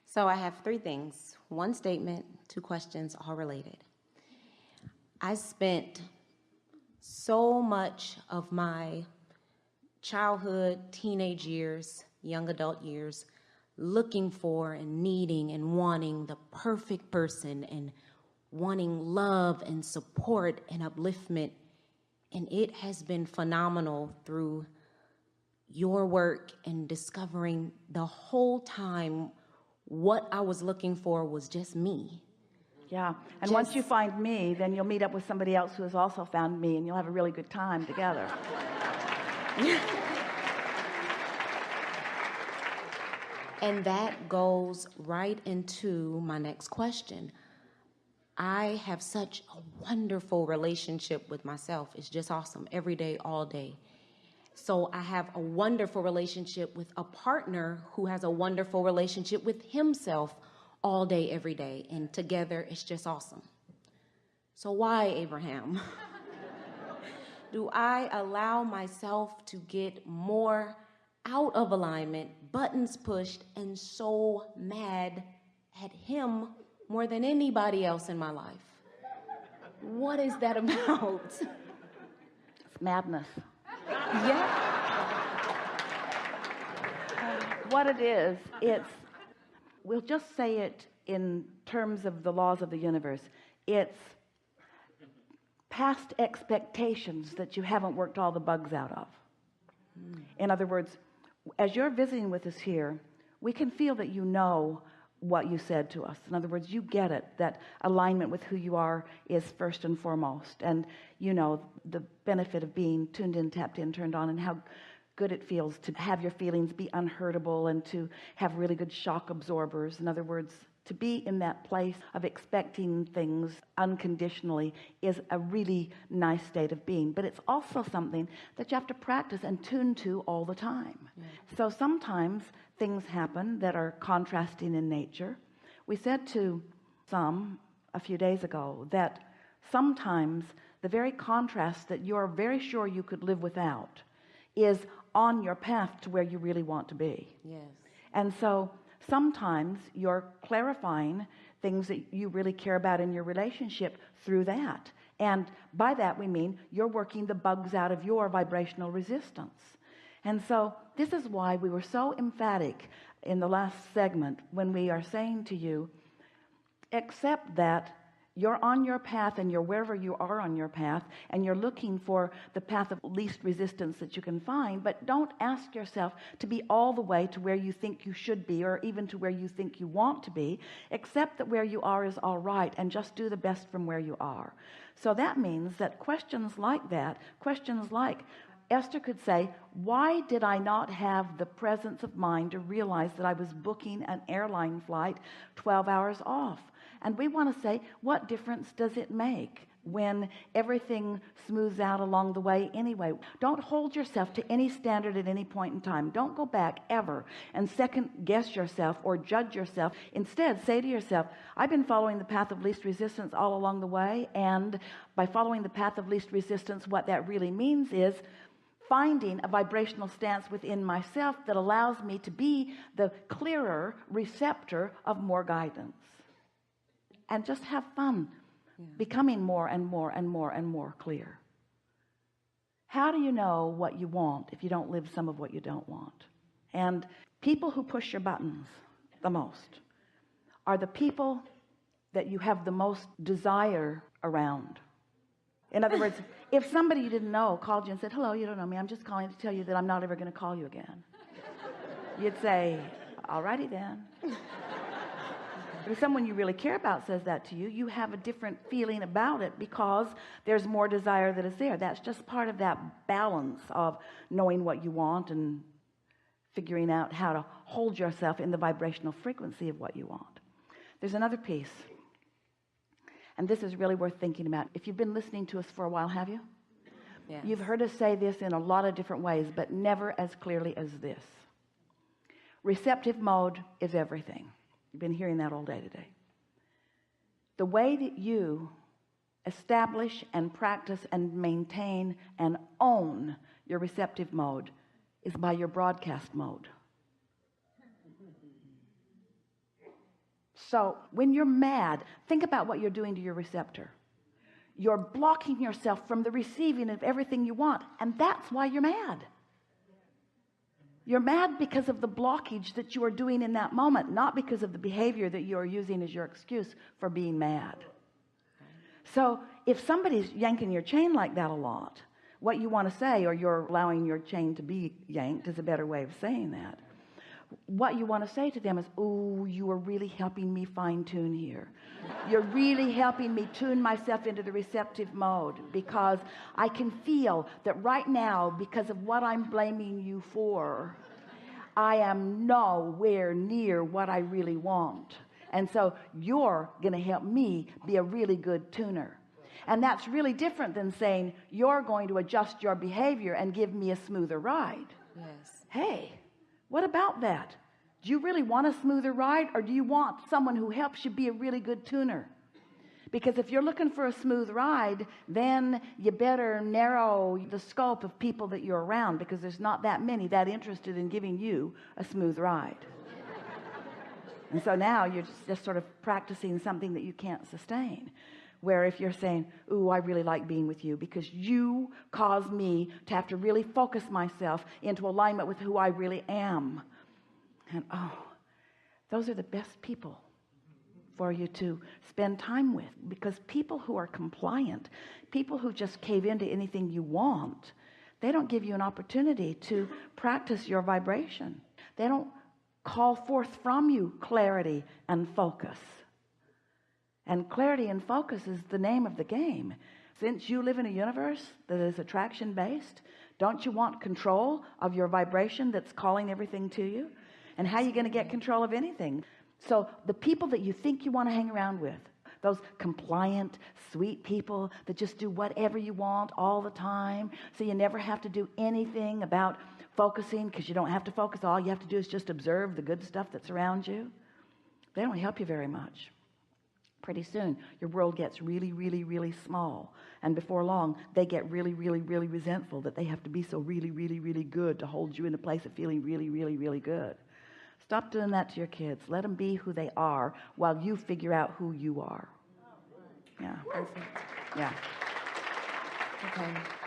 So I have three things, one statement, two questions, all related. I spent so much of my childhood, teenage years, young adult years, looking for and needing and wanting the perfect person and wanting love and support and upliftment. And it has been phenomenal through your work and discovering the whole time what I was looking for was just me. Yeah, and once you find me, then you'll meet up with somebody else who has also found me, and you'll have a really good time together. And that goes right into my next question. I have such a wonderful relationship with myself. It's just awesome every day, all day. So I have a wonderful relationship with a partner who has a wonderful relationship with himself all day, every day. And together, it's just awesome. So why, Abraham, do I allow myself to get more out of alignment, buttons pushed, and so mad at him more than anybody else in my life? What is that about? It's madness. Yeah. What it is, we'll just say it in terms of the laws of the universe. It's past expectations that you haven't worked all the bugs out of. In other words, as you're visiting with us here, we can feel that you know what you said to us. In other words, you get it, that alignment with who you are is first and foremost, and you know the benefit of being tuned in, tapped in, turned on, and how good it feels to have your feelings be unhurtable and to have really good shock absorbers. In other words, to be in that place of expecting things unconditionally is a really nice state of being, but it's also something that you have to practice and tune to all the time. So sometimes things happen that are contrasting in nature. We said to some a few days ago that sometimes the very contrast that you're very sure you could live without is on your path to where you really want to be. Yes. And so sometimes you're clarifying things that you really care about in your relationship through that, and by that we mean you're working the bugs out of your vibrational resistance. And so this is why we were so emphatic in the last segment when we are saying to you, accept that you're on your path and you're wherever you are on your path, and you're looking for the path of least resistance that you can find, but don't ask yourself to be all the way to where you think you should be, or even to where you think you want to be. Accept that where you are is all right, and just do the best from where you are. So that means that questions like that, questions like Esther could say, why did I not have the presence of mind to realize that I was booking an airline flight 12 hours off? And we want to say, what difference does it make when everything smooths out along the way anyway? Don't hold yourself to any standard at any point in time. Don't go back ever and second guess yourself or judge yourself. Instead, say to yourself, I've been following the path of least resistance all along the way, and by following the path of least resistance, what that really means is finding a vibrational stance within myself that allows me to be the clearer receptor of more guidance, and just have fun becoming more and more and more and more clear. How do you know what you want if you don't live some of what you don't want? And people who push your buttons the most are the people that you have the most desire around. In other words, if somebody you didn't know called you and said, hello, you don't know me, I'm just calling to tell you that I'm not ever going to call you again, you'd say, alrighty then. But if someone you really care about says that to you, you have a different feeling about it because there's more desire that is there. That's just part of that balance of knowing what you want and figuring out how to hold yourself in the vibrational frequency of what you want. There's another piece, and this is really worth thinking about. If you've been listening to us for a while, have you? Yes. You've heard us say this in a lot of different ways, but never as clearly as this. Receptive mode is everything. You've been hearing that all day today. The way that you establish and practice and maintain and own your receptive mode is by your broadcast mode. So when you're mad, think about what you're doing to your receptor. You're blocking yourself from the receiving of everything you want, and that's why you're mad. You're mad because of the blockage that you are doing in that moment, not because of the behavior that you are using as your excuse for being mad. So if somebody's yanking your chain like that a lot, what you want to say, or you're allowing your chain to be yanked is a better way of saying that. What you want to say to them is, oh, you are really helping me fine tune here. You're really helping me tune myself into the receptive mode, because I can feel that right now, because of what I'm blaming you for, I am nowhere near what I really want. And so you're going to help me be a really good tuner. And that's really different than saying you're going to adjust your behavior and give me a smoother ride. Yes. Hey, what about that? Do you really want a smoother ride, or do you want someone who helps you be a really good tuner? Because if you're looking for a smooth ride, then you better narrow the scope of people that you're around, because there's not that many that interested in giving you a smooth ride. And so now you're just sort of practicing something that you can't sustain. Where if you're saying, ooh, I really like being with you because you cause me to have to really focus myself into alignment with who I really am. And oh, those are the best people for you to spend time with, because people who are compliant, people who just cave into anything you want, they don't give you an opportunity to practice your vibration. They don't call forth from you clarity and focus. And clarity and focus is the name of the game. Since you live in a universe that is attraction based, don't you want control of your vibration that's calling everything to you? And how are you going to get control of anything? So the people that you think you want to hang around with, those compliant, sweet people that just do whatever you want all the time, so you never have to do anything about focusing, because you don't have to focus. All you have to do is just observe the good stuff that's around you. They don't help you very much. Pretty soon your world gets really, really, really small, and before long they get really, really, really resentful that they have to be so really, really, really good to hold you in a place of feeling really, really, really good. Stop doing that to your kids. Let them be who they are while you figure out who you are. Yeah. Perfect. Yeah. Okay.